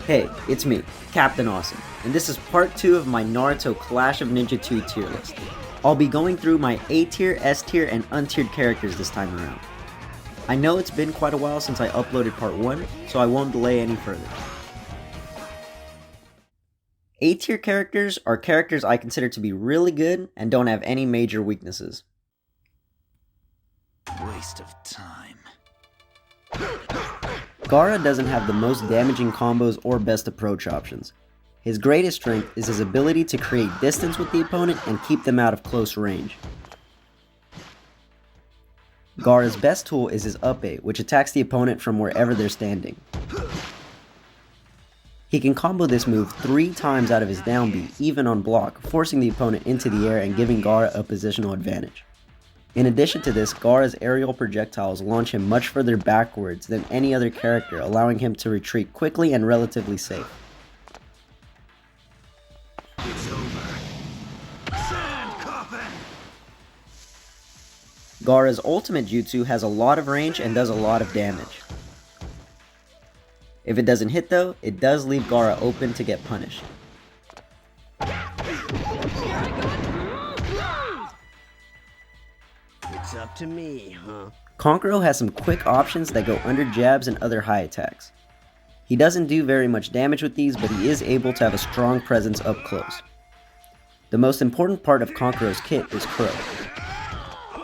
Hey, it's me, Captain Awesome, and this is part 2 of my Naruto Clash of Ninja 2 tier list. I'll be going through my A tier, S tier, and untiered characters this time around. I know it's been quite a while since I uploaded part 1, so I won't delay any further. A tier characters are characters I consider to be really good and don't have any major weaknesses. Waste of time. Gaara doesn't have the most damaging combos or best approach options. His greatest strength is his ability to create distance with the opponent and keep them out of close range. Gaara's best tool is his up A, which attacks the opponent from wherever they're standing. He can combo this move 3 times out of his down B, even on block, forcing the opponent into the air and giving Gaara a positional advantage. In addition to this, Gaara's aerial projectiles launch him much further backwards than any other character, allowing him to retreat quickly and relatively safe. It's over. Sand coffin! Gaara's ultimate jutsu has a lot of range and does a lot of damage. If it doesn't hit though, it does leave Gaara open to get punished. It's up to me, huh? Kankuro has some quick options that go under jabs and other high attacks. He doesn't do very much damage with these, but he is able to have a strong presence up close. The most important part of Kankuro's kit is Crow.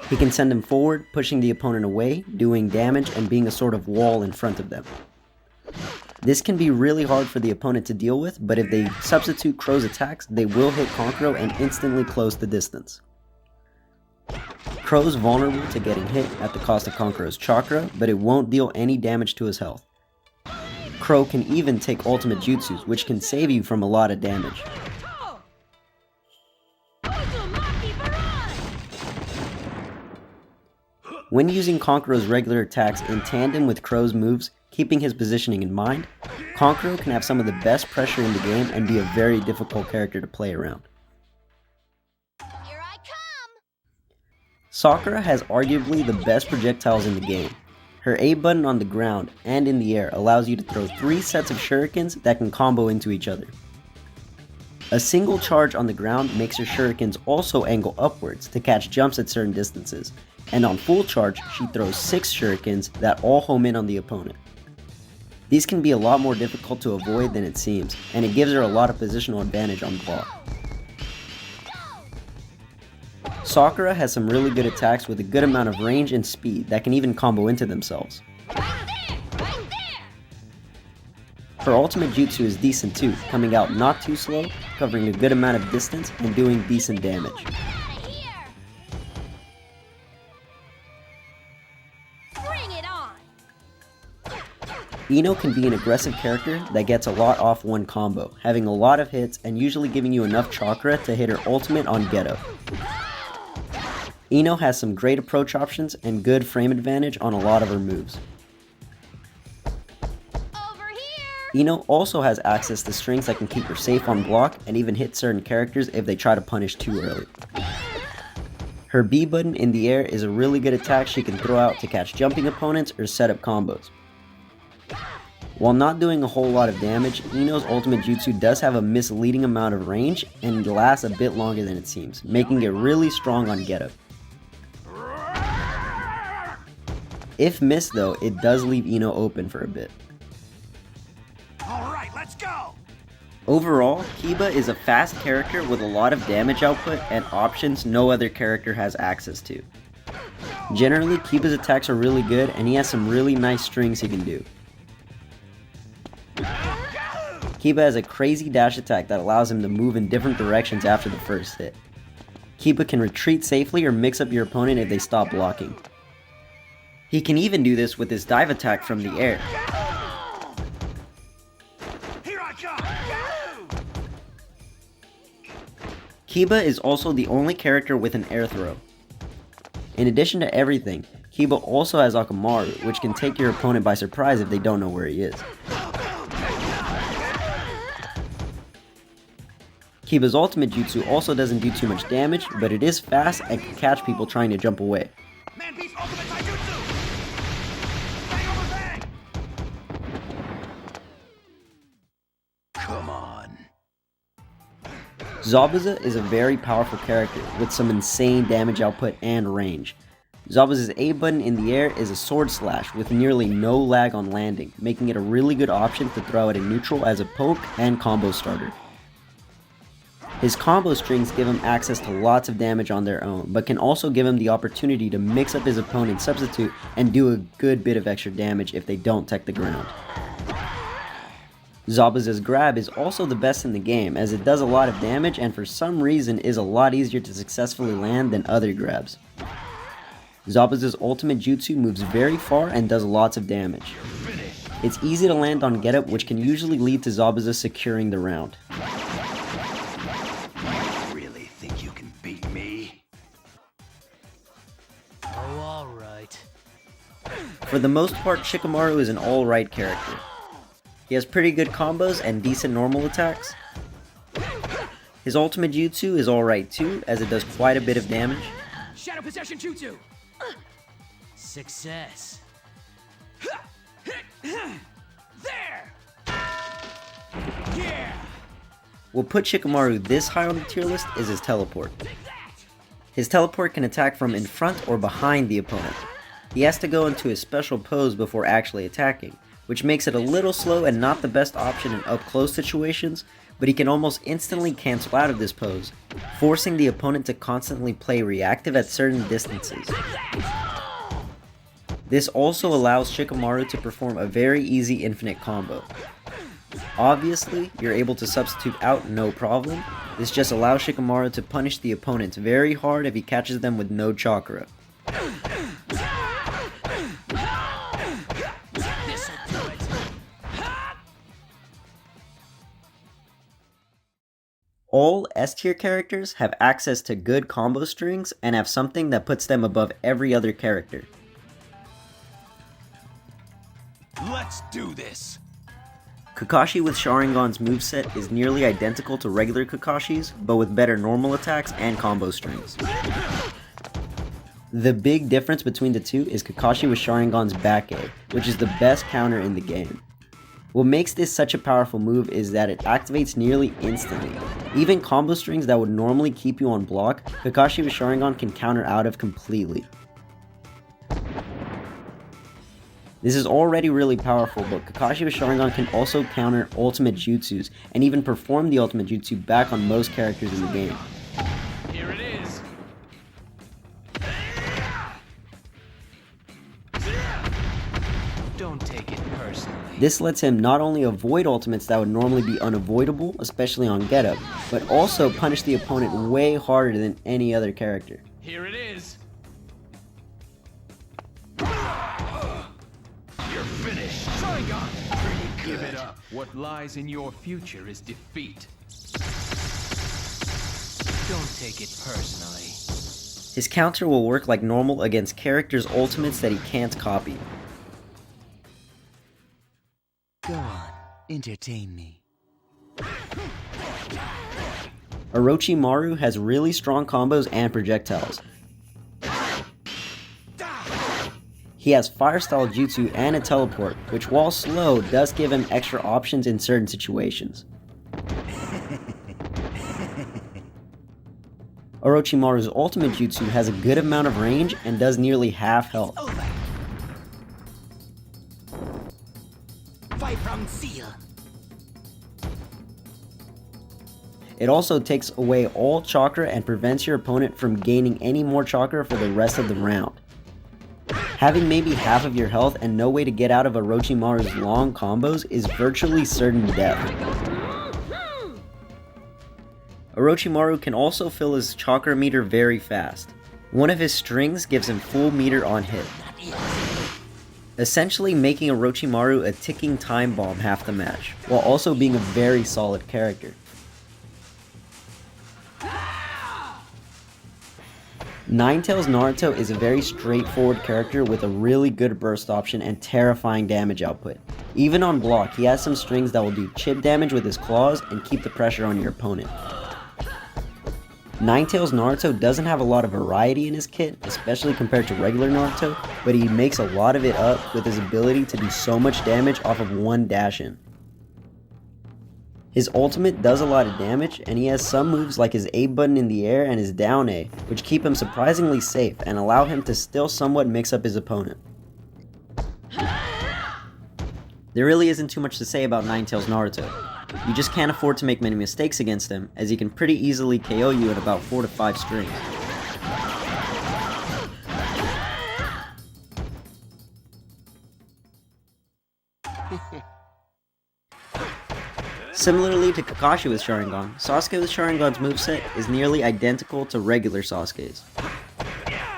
He can send him forward, pushing the opponent away, doing damage, and being a sort of wall in front of them. This can be really hard for the opponent to deal with, but if they substitute Crow's attacks, they will hit Kankuro and instantly close the distance. Crow's vulnerable to getting hit at the cost of Kankuro's chakra, but it won't deal any damage to his health. Crow can even take ultimate jutsus, which can save you from a lot of damage. When using Kankuro's regular attacks in tandem with Crow's moves, keeping his positioning in mind, Kankuro can have some of the best pressure in the game and be a very difficult character to play around. Here I come! Sakura has arguably the best projectiles in the game. Her A button on the ground and in the air allows you to throw 3 sets of shurikens that can combo into each other. A single charge on the ground makes her shurikens also angle upwards to catch jumps at certain distances, and on full charge she throws 6 shurikens that all home in on the opponent. These can be a lot more difficult to avoid than it seems, and it gives her a lot of positional advantage on block. Sakura has some really good attacks with a good amount of range and speed that can even combo into themselves. Her ultimate jutsu is decent too, coming out not too slow, covering a good amount of distance, and doing decent damage. Bring it on! Ino can be an aggressive character that gets a lot off one combo, having a lot of hits and usually giving you enough chakra to hit her ultimate on Geto. Ino has some great approach options and good frame advantage on a lot of her moves. Over here! Ino also has access to strings that can keep her safe on block and even hit certain characters if they try to punish too early. Her B button in the air is a really good attack she can throw out to catch jumping opponents or set up combos. While not doing a whole lot of damage, Ino's ultimate jutsu does have a misleading amount of range and lasts a bit longer than it seems, making it really strong on Geto. If missed though, it does leave Ino open for a bit. Alright, let's go! Overall, Kiba is a fast character with a lot of damage output and options no other character has access to. Generally, Kiba's attacks are really good and he has some really nice strings he can do. Kiba has a crazy dash attack that allows him to move in different directions after the first hit. Kiba can retreat safely or mix up your opponent if they stop blocking. He can even do this with his dive attack from the air. Here I come! Kiba is also the only character with an air throw. In addition to everything, Kiba also has Akamaru, which can take your opponent by surprise if they don't know where he is. Kiba's ultimate jutsu also doesn't do too much damage, but it is fast and can catch people trying to jump away. Zabuza is a very powerful character with some insane damage output and range. Zabuza's A button in the air is a sword slash with nearly no lag on landing, making it a really good option to throw at a neutral as a poke and combo starter. His combo strings give him access to lots of damage on their own, but can also give him the opportunity to mix up his opponent's substitute and do a good bit of extra damage if they don't tech the ground. Zabuza's grab is also the best in the game, as it does a lot of damage and for some reason is a lot easier to successfully land than other grabs. Zabuza's ultimate jutsu moves very far and does lots of damage. It's easy to land on get up, which can usually lead to Zabuza securing the round. Really think you can beat me? Oh, alright. For the most part, Shikamaru is an alright character. He has pretty good combos and decent normal attacks. His ultimate jutsu is alright too, as it does quite a bit of damage. Shadow Possession Jutsu! Success. There! Yeah! What put Shikamaru this high on the tier list is his teleport. His teleport can attack from in front or behind the opponent. He has to go into a special pose before actually attacking, which makes it a little slow and not the best option in up-close situations, but he can almost instantly cancel out of this pose, forcing the opponent to constantly play reactive at certain distances. This also allows Shikamaru to perform a very easy infinite combo. Obviously, you're able to substitute out no problem. This just allows Shikamaru to punish the opponents very hard if he catches them with no chakra. All S-tier characters have access to good combo strings and have something that puts them above every other character. Let's do this! Kakashi with Sharingan's moveset is nearly identical to regular Kakashi's, but with better normal attacks and combo strings. The big difference between the two is Kakashi with Sharingan's back A, which is the best counter in the game. What makes this such a powerful move is that it activates nearly instantly. Even combo strings that would normally keep you on block, Kakashi with Sharingan can counter out of completely. This is already really powerful, but Kakashi with Sharingan can also counter ultimate jutsus, and even perform the ultimate jutsu back on most characters in the game. Here it is! Don't take it personally. This lets him not only avoid ultimates that would normally be unavoidable, especially on get up, but also punish the opponent way harder than any other character. Here it is! You're finished! Sharingan! Pretty Give good. it up. What lies in your future is defeat. Don't take it personally. His counter will work like normal against characters' ultimates that he can't copy. Go on, entertain me. Orochimaru has really strong combos and projectiles. He has fire style jutsu and a teleport, which while slow does give him extra options in certain situations. Orochimaru's ultimate jutsu has a good amount of range and does nearly half health. Vibrant Seal. It also takes away all chakra and prevents your opponent from gaining any more chakra for the rest of the round. Having maybe half of your health and no way to get out of Orochimaru's long combos is virtually certain death. Orochimaru can also fill his chakra meter very fast. One of his strings gives him full meter on hit, essentially making Orochimaru a ticking time bomb half the match, while also being a very solid character. Ninetales Naruto is a very straightforward character with a really good burst option and terrifying damage output. Even on block, he has some strings that will do chip damage with his claws and keep the pressure on your opponent. Ninetales Naruto doesn't have a lot of variety in his kit, especially compared to regular Naruto, but he makes a lot of it up with his ability to do so much damage off of one dash-in. His ultimate does a lot of damage, and he has some moves like his A button in the air and his down A, which keep him surprisingly safe and allow him to still somewhat mix up his opponent. There really isn't too much to say about Ninetales Naruto. You just can't afford to make many mistakes against him, as he can pretty easily KO you in about 4 to 5 strings. Similarly to Kakashi with Sharingan, Sasuke with Sharingan's moveset is nearly identical to regular Sasuke's.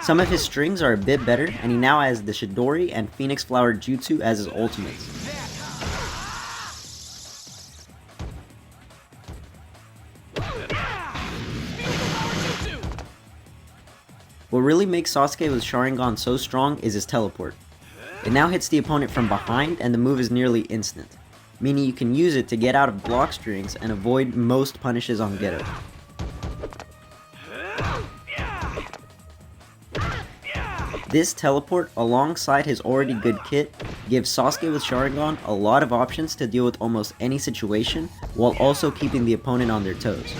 Some of his strings are a bit better, and he now has the Chidori and Phoenix Flower Jutsu as his ultimates. What really makes Sasuke with Sharingan so strong is his teleport. It now hits the opponent from behind, and the move is nearly instant, meaning you can use it to get out of block strings and avoid most punishes on Geto. This teleport, alongside his already good kit, gives Sasuke with Sharingan a lot of options to deal with almost any situation, while also keeping the opponent on their toes.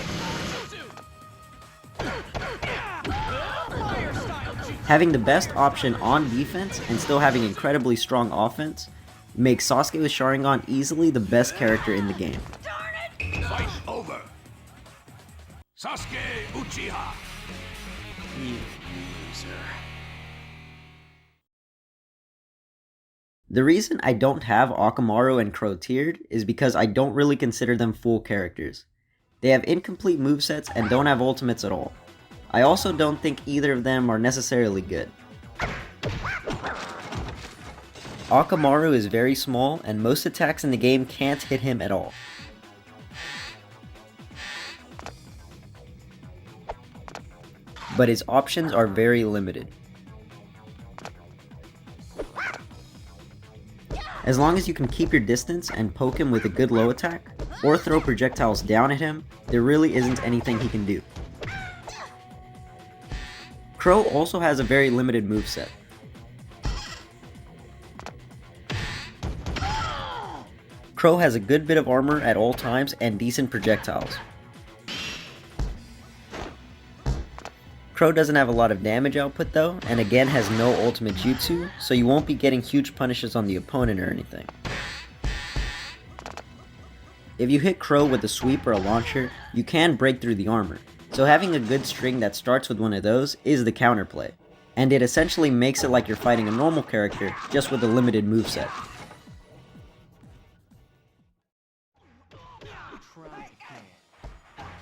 Having the best option on defense and still having incredibly strong offense makes Sasuke with Sharingan easily the best character in the game. Fight over. Sasuke Uchiha. You loser. The reason I don't have Akamaru and Crow tiered is because I don't really consider them full characters. They have incomplete movesets and don't have ultimates at all. I also don't think either of them are necessarily good. Akamaru is very small, and most attacks in the game can't hit him at all. But his options are very limited. As long as you can keep your distance and poke him with a good low attack, or throw projectiles down at him, there really isn't anything he can do. Crow also has a very limited moveset. Crow has a good bit of armor at all times and decent projectiles. Crow doesn't have a lot of damage output though, and again has no ultimate jutsu, so you won't be getting huge punishes on the opponent or anything. If you hit Crow with a sweep or a launcher, you can break through the armor, so having a good string that starts with one of those is the counterplay, and it essentially makes it like you're fighting a normal character, just with a limited moveset.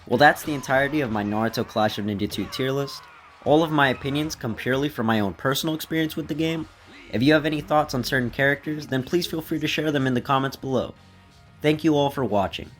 Well, that's the entirety of my Naruto Clash of Ninja 2 tier list. All of my opinions come purely from my own personal experience with the game. If you have any thoughts on certain characters, then please feel free to share them in the comments below. Thank you all for watching.